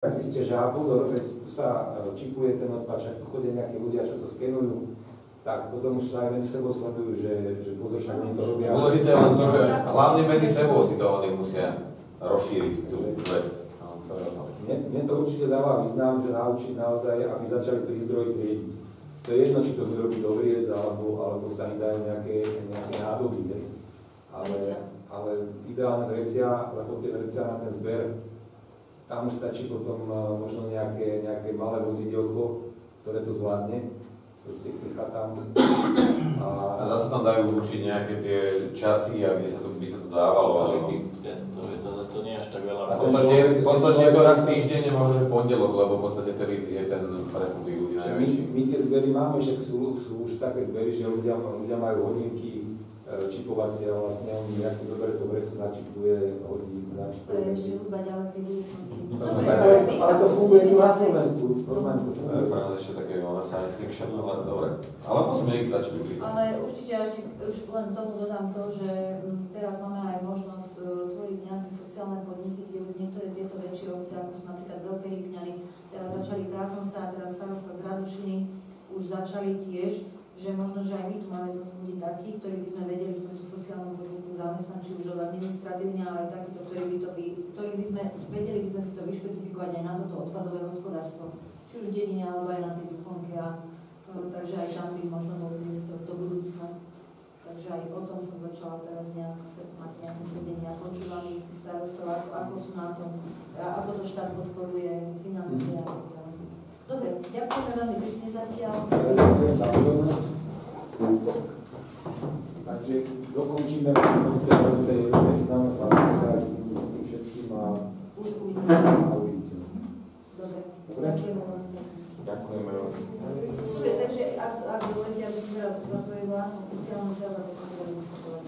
Tak zistíte, že pozor, veď tu sa čipuje ten odpad, však tu chodia nejakí ľudia, čo to skenujú, tak potom už sa aj medzi sebou sledujú, že pozor, však oni to robia. Dôležité je len to, že hlavne medzi sebou si to oni musia rozšíriť tú vec. Mne to určite dáva význam, že naučiť naozaj, aby začali prístroje triediť. To je jedno, či to bude robiť dobriec, alebo sa im dajú nejaké nádoby. Ale ideálne vrecia, lebo tie vrecia na ten zber, tam už stačí potom možno nejaké malé vozidielko, ktoré to zvládne. Proste klicha tam. A zase tam dajú určiť nejaké tie časy, a kde by sa to dávalo. Ale to zase to nie je až tak veľa. V podstate to raz týždenne, možno že pondelok, lebo v podstate tedy je ten presun tých ľudí najväčší. My tie zbery máme, však sú už také zbery, že ľudia majú hodinky čipovacie a vlastne on nejaký zoberie to vrecu, načipuje, hodí, načipuje. To je ešte hudba ďalekej budúcnosti. Ale to funguje tu na Slovensku. Normálne to funguje. Pre nás ešte také science fiction, ale dobre. Ale musíme ich začať učiť. Ale určite ešte už len tomu dodám to, že teraz máme aj možnosť tvoriť nejaké sociálne podniky, kde už niektoré tieto väčšie obce, ako sú napríklad Veľké Rybňany, teraz začali Krásnosa a teraz starosta z Radošiny, už začali tiež, že možno, že aj my tu máme dosť ľudí takých, ktorí by sme vedeli v tomto sociálnom podniku zamestnať, či už od administratívne, ale aj takýto, ktorí by sme vedeli si to vyšpecifikovať aj na toto odpadové hospodárstvo, či už v dedine, alebo aj na tej výkonke, takže aj tam by možno boli miesto do budúcna. Takže aj o tom som začala teraz mať nejaké sedenie a počúvam ich starostov, ako sú na tom, ako to štát podporuje financie a tak ďalej. Dobre, ďakujeme veľmi pekne zatiaľ. Takže dokončíme tej finálnej fáze s tým všetkým a už uvidíme. Dobre, ďakujeme veľmi pekne. Ďakujeme. Dobre, takže ak dovolíte, aby som teraz zatvorila oficiálnu časť a potom budeme diskutovať.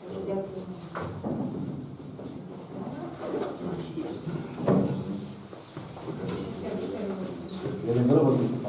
Takže ďakujem. jeden robot.